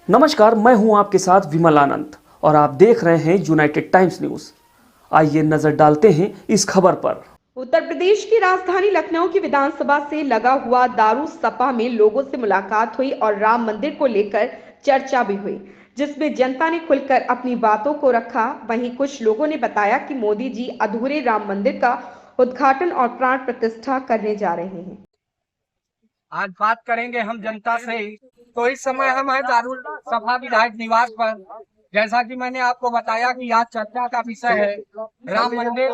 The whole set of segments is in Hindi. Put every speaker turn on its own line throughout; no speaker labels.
नमस्कार, मैं हूं आपके साथ विमल आनंद और आप देख रहे हैं यूनाइटेड टाइम्स न्यूज। आइए नजर डालते हैं इस खबर पर।
उत्तर प्रदेश की राजधानी लखनऊ की विधानसभा से लगा हुआ दारू सपा में लोगों से मुलाकात हुई और राम मंदिर को लेकर चर्चा भी हुई, जिसमें जनता ने खुलकर अपनी बातों को रखा। वहीं कुछ लोगों ने बताया कि मोदी जी अधूरे राम मंदिर का उद्घाटन और प्राण प्रतिष्ठा करने जा रहे हैं।
आज बात करेंगे हम जनता से। तो इस समय हम हैं दारुल सभा विधायक निवास पर। जैसा कि मैंने आपको बताया कि आज चर्चा का विषय है राम मंदिर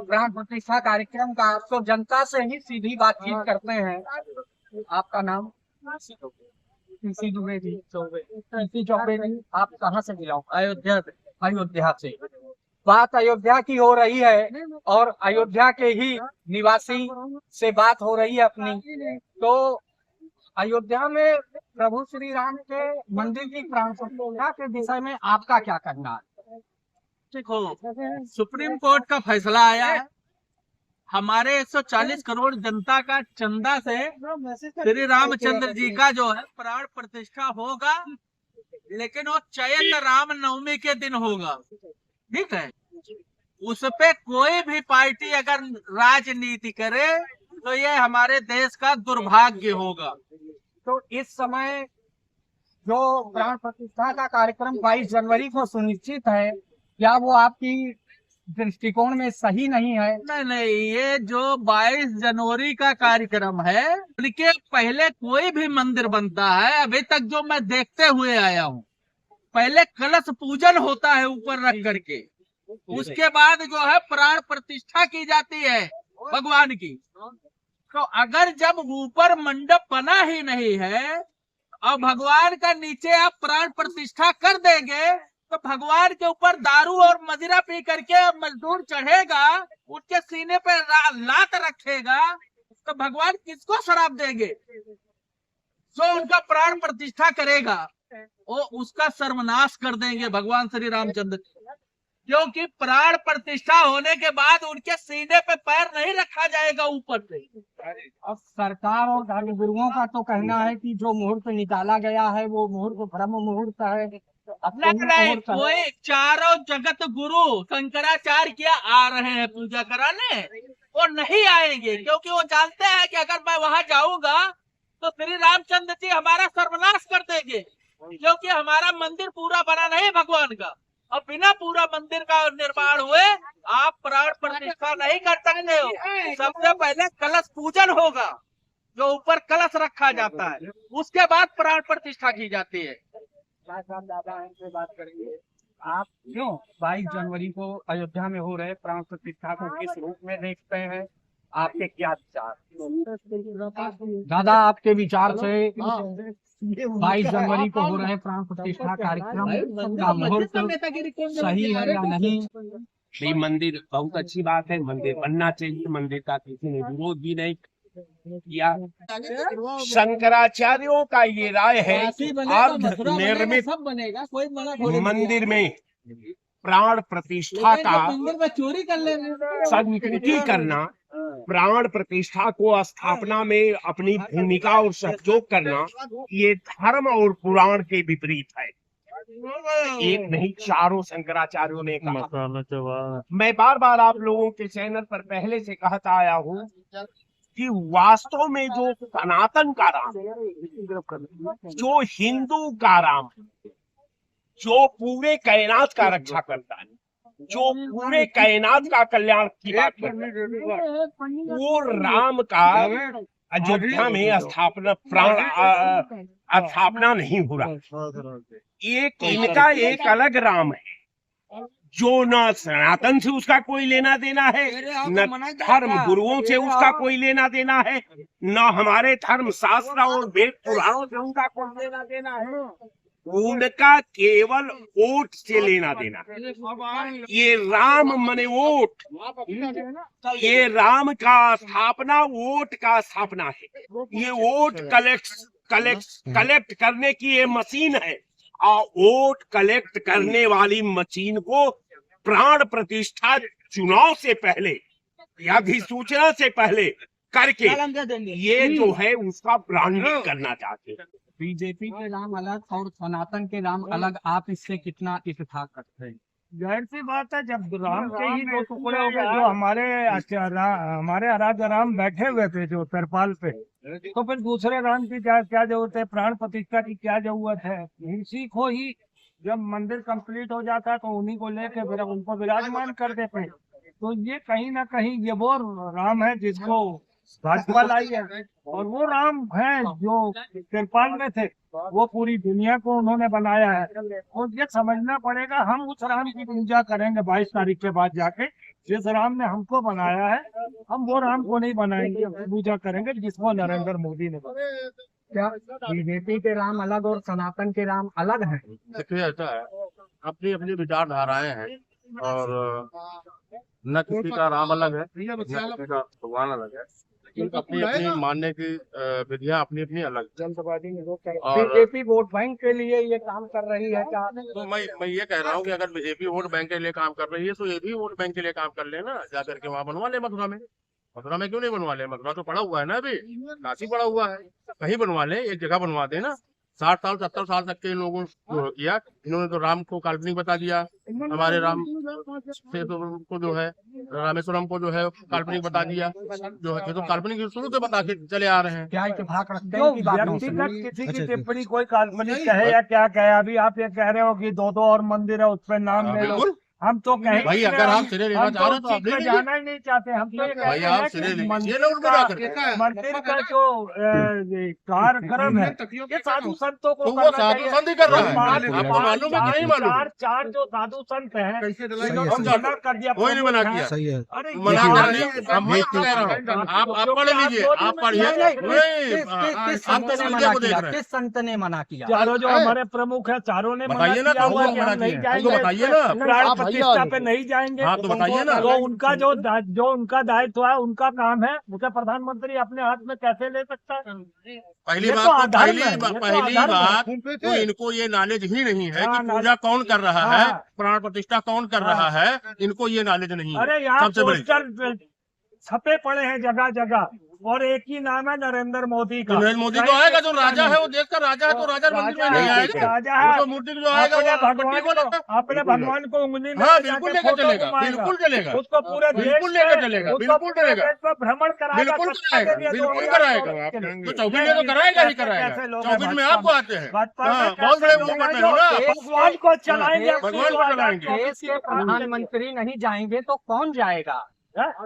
प्राण प्रतिष्ठा कार्यक्रम का। तो जनता से ही सीधी बातचीत करते हैं। आपका नाम? टीसी दुबे जी। टीसी चौबे जी। आप कहाँ से मिला? अयोध्या। अयोध्या से बात अयोध्या की हो रही है और अयोध्या के ही निवासी से बात हो रही है अपनी। तो अयोध्या में प्रभु श्री राम के मंदिर की प्राण प्रतिष्ठा के विषय में आपका क्या कहना है?
देखो, सुप्रीम कोर्ट का फैसला आया है। हमारे 140 करोड़ जनता का चंदा से श्री रामचंद्र जी का जो है प्राण प्रतिष्ठा होगा, लेकिन वो चैत्र राम नवमी के दिन होगा। ठीक है, उस पे कोई भी पार्टी अगर राजनीति करे तो ये हमारे देश का दुर्भाग्य होगा।
तो इस समय जो प्राण प्रतिष्ठा का कार्यक्रम 22 जनवरी को सुनिश्चित है, क्या वो आपकी दृष्टिकोण में सही नहीं है?
नहीं, ये जो 22 जनवरी का कार्यक्रम है, उनके पहले कोई भी मंदिर बनता है, अभी तक जो मैं देखते हुए आया हूँ, पहले कलश पूजन होता है ऊपर रख करके, उसके बाद जो है प्राण प्रतिष्ठा की जाती है भगवान की। तो अगर जब ऊपर मंडप बना ही नहीं है और भगवान का नीचे आप प्राण प्रतिष्ठा कर देंगे, तो भगवान के ऊपर दारू और मदिरा पी करके मजदूर चढ़ेगा, उनके सीने पे लात रखेगा, तो भगवान किसको शराब देंगे? जो उनका प्राण प्रतिष्ठा करेगा वो उसका सर्वनाश कर देंगे भगवान श्री रामचंद्र, क्योंकि प्राण प्रतिष्ठा होने के बाद उनके सीने पे पैर नहीं रखा जाएगा ऊपर से।
अब सरकार और धर्मगुरुओं का तो कहना है कि जो मुहूर्त निकाला गया है वो मुहूर्त ब्रह्म मुहूर्त है।
नहीं, कोई चारों जगत गुरु शंकराचार्य क्या आ रहे हैं पूजा कराने? वो नहीं आएंगे, क्योंकि वो जानते हैं कि अगर मैं वहां जाऊंगा तो श्री रामचंद्र जी हमारा सर्वनाश कर देंगे, क्योंकि हमारा मंदिर पूरा बना नहीं भगवान का, और बिना पूरा मंदिर का निर्माण हुए आप प्राण प्रतिष्ठा नहीं कर सकते हो। सबसे पहले कलश पूजन होगा, जो ऊपर कलश रखा जाता है, उसके बाद प्राण प्रतिष्ठा की जाती है।
बात करेंगे। आप क्यों 22 जनवरी को अयोध्या में हो रहे प्राण प्रतिष्ठा को किस रूप में देखते हैं? आपके क्या विचार? दादा, आपके विचार से 22 जनवरी को हो रहे प्राण प्रतिष्ठा कार्यक्रम का मुहूर्त सही है या नहीं?
ये मंदिर बहुत अच्छी बात है, मंदिर बनना चाहिए, मंदिर का किसी ने विरोध भी नहीं किया। शंकराचार्यों का ये राय है अर्ध निर्मित मंदिर में प्राण प्रतिष्ठा का
चोरी कर लेना,
संस्कृति करना, प्राण प्रतिष्ठा को स्थापना में अपनी भूमिका और सहयोग करना, ये धर्म और पुराण के विपरीत है। एक नहीं, चारों शंकराचार्यों ने कहा। मैं बार बार आप लोगों के चैनल पर पहले से कहता आया हूँ कि वास्तव में जो सनातन का राम, जो हिंदू का राम, जो पूरे कायनात का रक्षा करता है, जो पूरे कायनात का कल्याण की बात करता है, वो राम का अयोध्या में स्थापना नहीं हो रहा। एक इनका एक अलग राम है जो न सनातन से उसका कोई लेना देना है, न धर्म गुरुओं से उसका कोई लेना देना है, न हमारे धर्म शास्त्र और वेद पुराणों से उनका कोई लेना देना है। उनका केवल वोट से लेना देना। ये राम मने वोट, ये राम का स्थापना वोट का स्थापना है। ये वोट कलेक्ट करने की ये मशीन है, और वोट कलेक्ट करने वाली मशीन को प्राण प्रतिष्ठा चुनाव से पहले या अधिसूचना से पहले करके ये जो है उसका ब्रांडिंग करना चाहते हैं।
बीजेपी के राम अलग और सनातन के राम अलग, आप इससे कितना इत्तेफाक करते हैं?
जाहिर सी बात है, जब राम के ही दो टुकड़े हो गए, जो हमारे आराध्य राम बैठे हुए थे जो तिरपाल पे, तो फिर दूसरे राम की क्या जरूरत है, प्राण प्रतिष्ठा की क्या जरूरत है। इसी को ही जब मंदिर कंप्लीट हो जाता तो उन्हीं को लेके फिर उनको विराजमान कर देते। तो ये कहीं ना कहीं ये वो राम है जिसको भाजपा लाई है, और वो राम है जो तिरपाल में थे, वो पूरी दुनिया को उन्होंने बनाया है। और ये समझना पड़ेगा, हम उस राम की पूजा करेंगे 22 तारीख के बाद जाके, जिस राम ने हमको बनाया है, हम वो राम को नहीं बनाएंगे, पूजा करेंगे जिसको नरेंद्र मोदी ने बनाया।
क्या बीजेपी के राम अलग और सनातन के राम अलग हैं?
देखिए ऐसा है, अपनी अपनी विचारधाराएं हैं, और न किसी का राम अलग है, न किसी का भगवान अलग है, लेकिन अपनी अपनी मानने की विधियां अपनी अपनी अलग है। और
बीजेपी वोट बैंक के लिए ये काम कर रही है क्या?
तो मैं ये कह रहा हूँ कि अगर बीजेपी वोट बैंक के लिए काम कर रही है तो ये भी वोट बैंक के लिए काम कर ले ना, जाकर के वहाँ बनवा ले मथुरा में। मथुरा में क्यों नहीं बनवा ले? मथुरा तो पड़ा हुआ है ना, अभी काशी पड़ा हुआ है, कहीं बनवा ले, एक जगह बनवा दे ना। 60 साल 70 साल तक के लोगों को किया, इन्होंने तो राम को काल्पनिक बता दिया, हमारे राम से तो उनको जो है रामेश्वरम को जो है काल्पनिक बता दिया, जो है तो काल्पनिक शुरू से बता के चले आ रहे हैं।
क्या इत्तेफाक रखते
जो
हैं कि बातों से?
व्यक्तिगत किसी की टिप्पणी कोई काल्पनिक कहे या क्या कहे, अभी आप ये कह रहे हो कि दो और मंदिर है, उस पर नाम ले लो।
बिल्कुल
हम तो कहेंगे
भाई, अगर आप सिरे लेना चाह रहे हो तो आप ले लीजिए।
जाना ही नहीं चाहते, हम तो ये
भाई
कहते
आप
हैं
सिरे
कि
लीजिए
मंदिर
ना उनको जाकर के।
मंदिर का जो कार्यक्रम है, ये साधु संतों को
तो वो
करना
साधु
चाहिए।
संत ही कर रहा है,
पांच-
आपको मालूम है कि नहीं मालूम?
चार जो साधु संत हैं, इन्होंने
हम
मना कर दिया।
कोई नहीं मना किया,
सही है।
अरे
मना
ये
करने
बात-
हम मैं कह रहा हूँ, आप पढ़ लीजिए, आप पढ़िए।
किस
आप
संत
तो
ने
मीडिया
मना
को देख
किया?
रहे हैं,
किस संत ने मना किया?
चारों जो हमारे प्रमुख है, चारों ने मना
बताइए ना,
किया हुआ
कौन
कि
मना
हम नहीं
किया है?
जाएंगे,
उनको बताइए ना।
प्राण प्रतिष्ठा पे नहीं जाएंगे।
हाँ, तो बताइए ना।
तो उनका जो उनका दायित्व है, उनका काम है, उसे प्रधानमंत्री अपने हाथ में कैसे ले सकता है?
पहली
ये तो
बात तो
अधर्म
पहली
है, ये तो
पहली
अधर्म है।
बात तो इनको ये नॉलेज ही नहीं है
हाँ,
कि पूजा कौन कर रहा
हाँ।
है, प्राण प्रतिष्ठा कौन कर रहा है, इनको ये नॉलेज नहीं है।
अरे यहाँ
सबसे बड़ी
पोस्टर छपे पड़े हैं जगह जगह, और एक ही नाम है नरेंद्र मोदी का।
नरेंद्र मोदी तो आएगा, जो राजा है, वो देश का राजा है, तो राजा मंदिर में नहीं आएगा।
राजा है,
वो तो मूर्ति जो आएगा
अपने
वो
भगवान
पट्टी को लेकर
को, अपने भगवान को उंगली में
हाँ
लेकर
बिल्कुल
के
लेकर
फोटो
चलेगा,
घुमाएगा।
बिल्कुल चलेगा,
उसको पूरे
बिल्कुल
देश
लेकर
में-
चलेगा,
उसको
बिल्कुल
पूरे
चलेगा,
देश में भ्रमण कराएगा,
बिल्कुल
सत्ता के
कराएगा,
लिए
बिल्कुल
2024
कराएगा।
के लिए।
तो चौबीस में तो कराएगा ही कराएगा,
कैसे लोग हैं
24 में
भाजपा
आपको आते हैं।
भाजपा में
हाँ,
कैसे
बहुत बड़े
लोग
मुंह
हैं
पर
जो
हो ना।
भगवान को चलाएंगे,
भगवान को चलाएंगे।
देश के प्रधानमंत्री नहीं जाएंगे तो कौन जाएगा?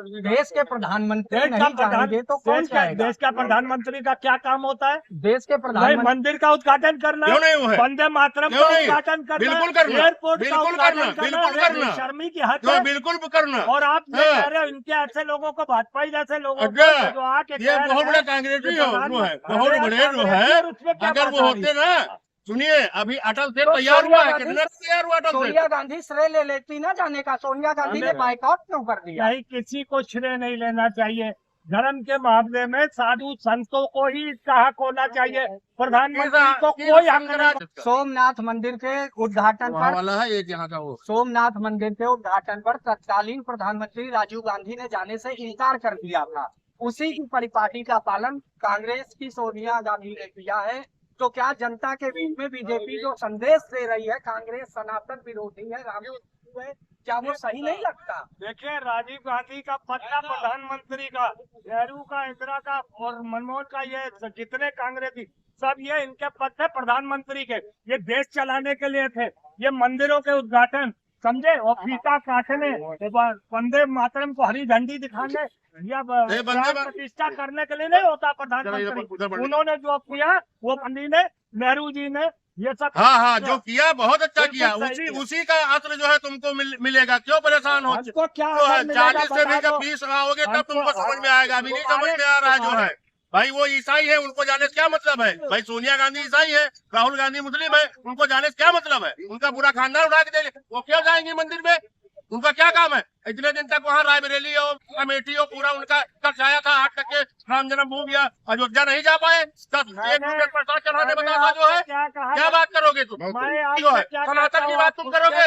देश के प्रधानमंत्री
देश का
नहीं जाएंगे तो कौन जाएगा?
देश का प्रधानमंत्री का क्या काम होता है?
देश के
नहीं,
प्रधानमंत्री
मंदिर का उद्घाटन करना,
क्यों नहीं हुआ है?
वंदे मातरम
क्यों
का
नहीं?
उद्घाटन करना,
बिल्कुल करना,
एयरपोर्ट का
बिल्कुल
उद्घाटन
करना, बिल्कुल
अरे
करना।
शर्मी की हद
तो
है।
बिल्कुल करना।
और आप ये
हाँ।
कह रहे हो इनके ऐसे लोगों को, भाजपा जैसे लोगों को
अच्छा,
जो आके
ये
कह
बहुत
रहे
बड़ा
हैं
कांग्रेसी
कि
हो, वो है
प्रधानमंत्री-
बहुत
अरे
बड़े
यार,
जो है।
और उसमें क्या
अगर
बात
वो
आ
होते
रही है?
ना, सुनिए, अभी अटल सेठ
तो
तैयार
सोनिया
हुआ है,
गांधी-
कितना तैयार हुआ अटल सेठ?
सोनिया गांधी श्रेय ले लेती ना जाने का, सोनिया गांधी ने
हमें-
बाइकआउट क्यों कर दिया?
नहीं, किसी को श्रेय नहीं लेना चाहिए। धर्म के मामले में साधु संतों को ही इसका हक होना चाहिए, प्रधानमंत्री को कोई हक नहीं।
सोमनाथ मंदिर के उद्घाटन
वहाँ
पर
वाला है एक यहाँ का वो।
सोमनाथ मंदिर के उद्घाटन पर तत्कालीन प्रधानमंत्री राजीव गांधी ने जाने से इनकार कर दिया था। उसी की परिपाटी का पालन कांग्रेस की सोनिया गांधी ने किया है। तो क्या जनता के बीच में बीजेपी जो संदेश दे रही है, कांग्रेस सनातन विरोधी है, राम विरोधी है, क्या वो सही नहीं लगता?
देखिए, राजीव गांधी का पत्ता प्रधानमंत्री का, नेहरू का, इंदिरा का और मनमोहन का, ये जितने कांग्रेसी सब ये इनके पद थे प्रधानमंत्री के। ये देश चलाने के लिए थे। ये मंदिरों के उद्घाटन समझे, और फीता काटने, वंदे मातरम को हरी झंडी दिखाने या प्राण प्रतिष्ठा करने के लिए नहीं होता प्रधानमंत्री। उन्होंने जो किया वो गांधी ने, नेहरू जी ने, ये सब
हाँ हाँ, जो किया बहुत अच्छा किया।
बिल्कुल सही
उसी का असर जो है तुमको मिलेगा, क्यों परेशान हो?
हमको क्या
तो है,
असर मिलेगा
40 से भी
बता
जब
दो।
20 आओगे तब
हमको-
तुमको समझ में आएगा, अभी नहीं समझ में आ रहा है जो है। भाई वो ईसाई है, उनको जाने से क्या मतलब है? भाई सोनिया गांधी ईसाई है, राहुल गांधी मुस्लिम है, उनको जाने से क्या मतलब है? उनका पूरा खानदान उठा के दे, वो क्यों जाएंगे मंदिर में? उनका क्या काम है? इतने दिन तक वहाँ रायबरेली और अमेठी और पूरा उनका खर्चाया था 8% राम जन्मभूमि अयोध्या नहीं जा पाए। 1 प्रसाद चढ़ाने बताया जो है, क्या बात करोगे तुम? जो है सनातन की बात तुम करोगे?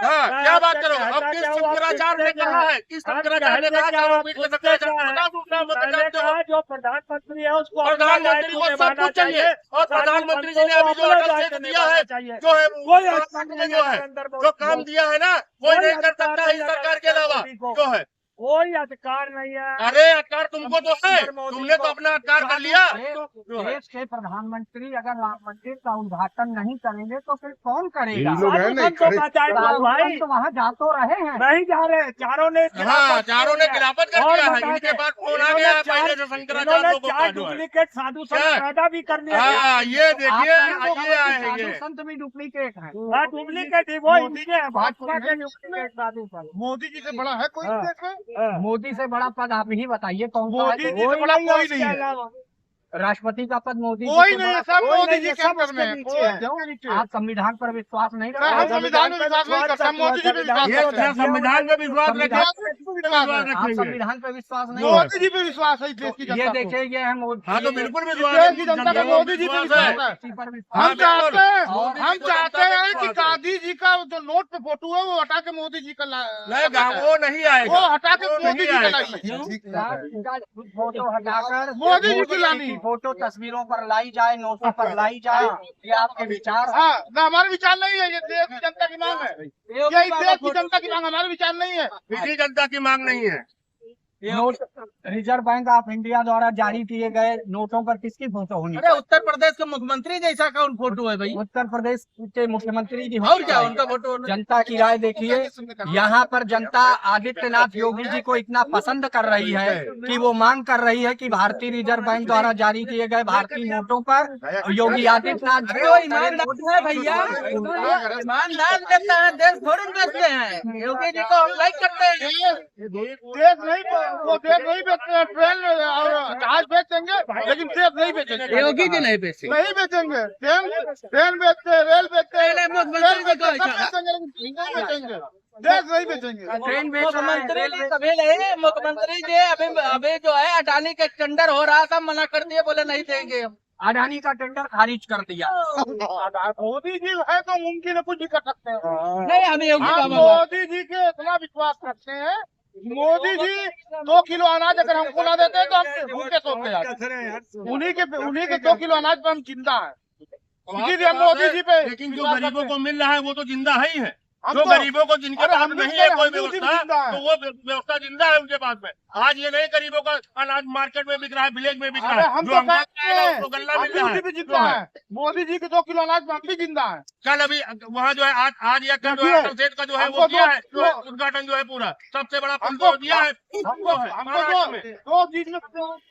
हाँ, क्या बात करोगे? अब किस शंकराचार्य ने कहा है, किस शंकराचार्य ने कहा चारों बीच में बता दूसरा मत जानते हो।
जो प्रधानमंत्री है उसको
प्रधानमंत्री को सब कुछ चाहिए और प्रधानमंत्री जी ने अभी जो अटल सेतु दिया है, जो है जो है जो काम दिया है ना, कोई नहीं कर सकता इस सरकार के अलावा। जो है
कोई अधिकार नहीं है।
अरे अधिकार तुमको तो है, तुमने तो अपना अधिकार कर लिया।
देश के प्रधानमंत्री अगर राम मंदिर का उद्घाटन नहीं करेंगे तो फिर कौन करेगा?
भाई
तो वहाँ जा तो रहे हैं।
नहीं जा रहे, चारों ने
हाँ, चारों ने गिरावट कर दिया है। इनके पास फोन आ गया है पहले से शंकराचार्य को का जो है।
डुप्लीकेट साधु संत पैदा भी कर लिया।
हाँ, ये देखिए, ये आए हैं ये।
संत भी डुप्लीकेट है।
डुप्लीकेट वो इंडिया है, भाजपा के डुप्लीकेट साधु संत।
मोदी जी से बड़ा है कोई देश में?
मोदी से बड़ा पद आप ही बताइए कौन सा
मोदी
है?
जी से बड़ा कोई नहीं है।
राष्ट्रपति का पद मोदी जी
कोई
से
नहीं
बड़ा-
है, सब
कोई
मोदी
नहीं
जी
है,
के
सब
अंदर में है।
उसके नीचे है।
क्यों नीचे?
आप संविधान पर विश्वास नहीं
हम
रखते?
संविधान में विश्वास नहीं करते, हम मोदी जी पे विश्वास
ये
करते हैं।
संविधान में विश्वास रखें,
आप
रखेंगे।
संविधान पर विश्वास नहीं
मोदी जी पे विश्वास है इस देश की
ये
जनता को।
देखिए ये है मोदी।
हाँ तो बिल्कुल विश्वास
देश
है।
की जनता का मोदी जी पे विश्वास है।
इसी पर
हम
विश्वास
चाहते हैं,
मोदी जी
हम
को
चाहते
जनता पे
हैं कि
विश्वास है।
गांधी जी का जो नोट पे फोटो है वो हटा के मोदी जी का
नहीं, वो नहीं आएगा,
वो हटा के
वो
मोदी
नहीं
जी का
आएगा।
लाइए।
फोटो हटाकर
मोदी जी की लानी।
फोटो तस्वीरों पर लाई जाए, नोटों पर लाई जाए, ये आपके विचार हैं?
हाँ, ना हमारे विचार नहीं है, ये देश की जनता की मांग है। ये इस देश की जनता की मांग, हमारे विचार नहीं है।
किसी जनता की मांग नहीं है।
Note reserve bank of India द्वारा जारी किए गए नोटों पर किसकी फोटो होनी?
अरे उत्तर प्रदेश के मुख्यमंत्री जैसा कौन फोटो है भाई?
उत्तर प्रदेश के मुख्यमंत्री की
और क्या उनका फोटो?
जनता की राय देखिए, यहाँ पर जनता आदित्यनाथ योगी जी को इतना पसंद कर रही है कि वो मांग कर रही है कि भारतीय रिजर्व बैंक द्वारा जारी किए गए भारतीय नोटों पर योगी आदित्यनाथ
अरे वो ईमानदार है भैया, ईमानदार देता है, देश थोड़ी बेचते हैं। योगी जी को हम लाइक करते हैं।
देश नहीं, वो देश नहीं बेचते हैं, ट्रेन और जहाज बेचेंगे लेकिन देश नहीं बेचेंगे।
योगी जी नहीं बेचे।
नहीं बेचेंगे, ट्रेन बेचते हैं, रेल बेचते हैं,
पहले मुख्यमंत्री जी को
सब बेचेंगे लेकिन नहीं बेचेंगे, देश नहीं बेचेंगे।
ट्रेन बेच रहा है,
मुख्यमंत्री
रेल
जी
बेच-
कभी नहीं, मुख्यमंत्री जी अभी जो है अडानी का टेंडर हो रहा था, मना कर दिए, बोले नहीं देंगे हम।
अडानी का टेंडर खारिज कर दिया।
मोदी जी है तो मुमकिन है कुछ भी कर सकते हैं।
नहीं, हमें योगी
हम
बाबा
मोदी जी के इतना विश्वास रखते हैं, मोदी जी 2 किलो अनाज अगर हमको ना देते हैं तो हम भूखे सोते हैं। उन्हीं के 2 किलो अनाज पे हम जिंदा है, इसीलिए हम मोदी जी पे
लेकिन जो
विश्वास
गरीबों
करते
को मिल रहा है वो तो जिंदा है ही है।
हम
जो
तो-
गरीबों को जिनके
अरे
पास
हम भी
नहीं है
तो-
कोई
हम भी उसी में
व्यवस्था,
जिंदा है।
तो वो व्यवस्था जिंदा है उनके पास में। आज ये नहीं गरीबों का अनाज मार्केट में बिक रहा है, विलेज में बिक रहा
अरे
है,
हम
जो
तो
हमको
कहते
मिलेगा
हैं,
उसको गल्ला
हम
मिल
भी
रहा
उसी
है।
पे
जो
जिंदा
है।
है। मोदी जी के 2 किलो अनाज में हम भी जिंदा है।
कल अभी वहाँ जो है आज या कल जो है
देखिए,
अटल सेठ का जो है
हमको
वो किया है,
दो-
जो है उद्घाटन जो है पूरा सबसे बड़ा पुल
हमको-
जो दिया है,
हमको
वो है
हमको
महाराष्ट्र में।
दो चीज में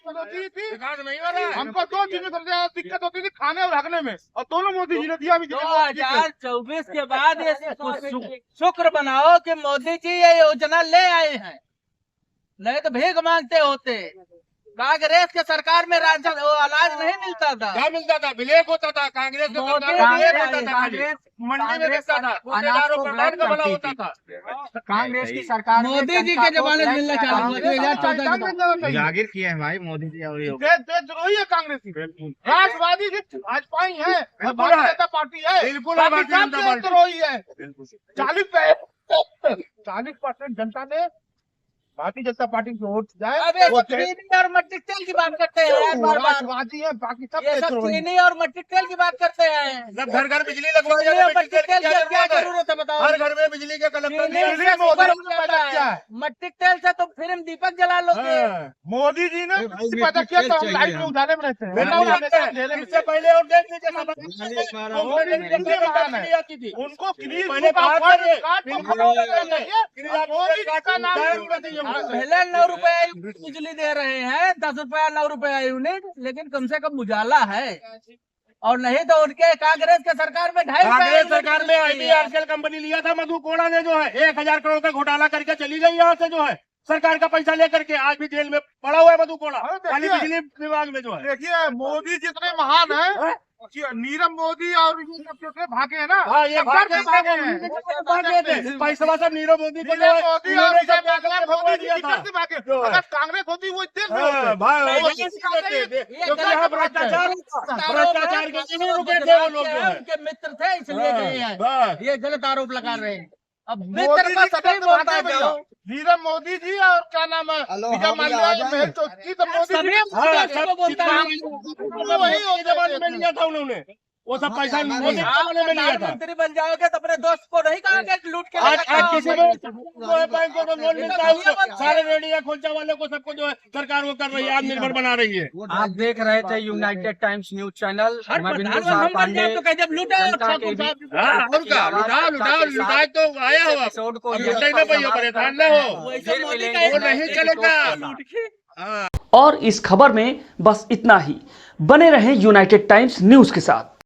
होती थी,
विकास नहीं हो रहा है।
हमको 2 चीज में सबसे ज्यादा दिक्कत होती थी, खाने और रखने में, और दोनों मोदी जी ने दिया।
2024 के बाद ये शुक्र बनाओ कि मोदी जी ये योजना ले आए हैं, नहीं तो भीख मांगते होते। कांग्रेस के सरकार में राशन वो अनाज नहीं मिलता था।
क्या मिलता था? विलेज होता था, कांग्रेस के
मोदी
सरकार में विलेज होता था,
कांग्रेस
मंडी में बिकता था,
अनाज को
प्रधान का बना
करती
होता
थी।
था।
कांग्रेस की सरकार में
मोदी जी
जनता
के
को
जमाने में
ब्लैक
मिलना चालू हुआ, 2014 के बाद।
जागीर किए हैं भाई मोदी जी और देशद्रोही है कांग्रेस की, राष्ट्रवादी की भाजपा ही है, भारतीय जनता पार्टी है,
बिल्कुल
बाकी
भारतीय
सब
जनता पार्टी।
देशद्रोही है। 40% जनता ने भारतीय जनता पार्टी को वोट दिया है।
अबे
वो
चीनी और मट्टी तेल की बात करते हैं यार, बार बार।
राष्ट्रवादी है, बाकी सब
ये सब
देशद्रोही हैं।
चीनी और मट्टी तेल की बात करते हैं।
जब घर घर बिजली लगवाई
चीनी
जाए,
और मट्टी तेल की क्या
है?
जरूरत है बताओ?
हर घर में बिजली के कनेक्शन
चीनी
दिया
से
दिल्ली में
ऊपर
मोदी ने
हो
पैदा
जाता
किया
है,
है।
मट्टी तेल से तो फिर दीपक जला लोगे।
हाँ।
मोदी जी ने पैदा किया तो हम लाइट में उजाले में रहते हैं, वरना
बिल्कुल
उजाले में
लगता है।
अंधेरे में
इससे पहले और देख लीजिए
मोदी जी कितने महान है।
आती थी।
उनको क्रीज
पहले
का
कहा था
फर्ज
ये,
काट को खड़ा करना चाहिए, और मोदी जी का नाम
पहले 9 रुपए बिजली दे रहे हैं, 10 रुपया 9 रुपया यूनिट, लेकिन कम से कम उजाला है। और नहीं तो उनके कांग्रेस के सरकार में 2.5
कांग्रेस
रुपया
सरकार में आईबीआरसीएल कंपनी लिया था, मधु कोड़ा ने जो है 1000 करोड़ का घोटाला करके चली गई यहाँ से, जो है सरकार का पैसा लेकर के आज भी जेल में पड़ा हुआ है मधु कोड़ा, खाली बिजली विभाग में जो है।
देखिए मोदी जितने महान हैं नीरव मोदी और ये सब जो थे भागे हैं ना।
हाँ, ये भागे थे पैसा सब नीरव मोदी को
नीरव मोदी और विजय बांगला मोदी जी टिकट से भागे। अगर कांग्रेस होती वो देश में होते।
भ्रष्टाचार के नहीं रुके थे वो लोग जो है।
उनके मित्र थे इसलिए गए हैं, ये गलत आरोप लगा रहे हैं। अब
मोदी
मित्र का
जी
सभी
सदन
बोलता
भागे भैया।
जाओ,
नीरव मोदी जी और क्या नाम है विजय माल्या महल चौधरी तो मोदी
सभी
जी
को बोलता है।
वही
वो जमाने में लिया था उन्होंने, वो सब पैसा मोदी के जमाने में लिया था।
प्रधानमंत्री बन जाओगे तो अपने दोस्त को नहीं कहोगे लूट के
आज
लेकर
आज
खाओ।
किसी को बैंकों को लोन मिलता है, उसको सारे रेडिया खोलचा वाले को सबको जो है सरकार वो कर रही है, आत्मनिर्भर बना रही है।
आप देख रहे थे यूनाइटेड टाइम्स न्यूज चैनल।
हर
मैं बिंदु
प्रधानमंत्री
साहब
बन
पांडे
जाओ तो कहे जब लूटे
जनता के बीच
हाँ, और क्या लुटाए तो आया हो आप।
एपिसोड को
अब लुटाई में भैया परेशान न हो,
वैसे
फिर
मोदी
मिलेंगे
का
वो नहीं चलेगा।
लूट के
और इस खबर में बस इतना ही। बने रहें यूनाइटेड टाइम्स न्यूज के साथ।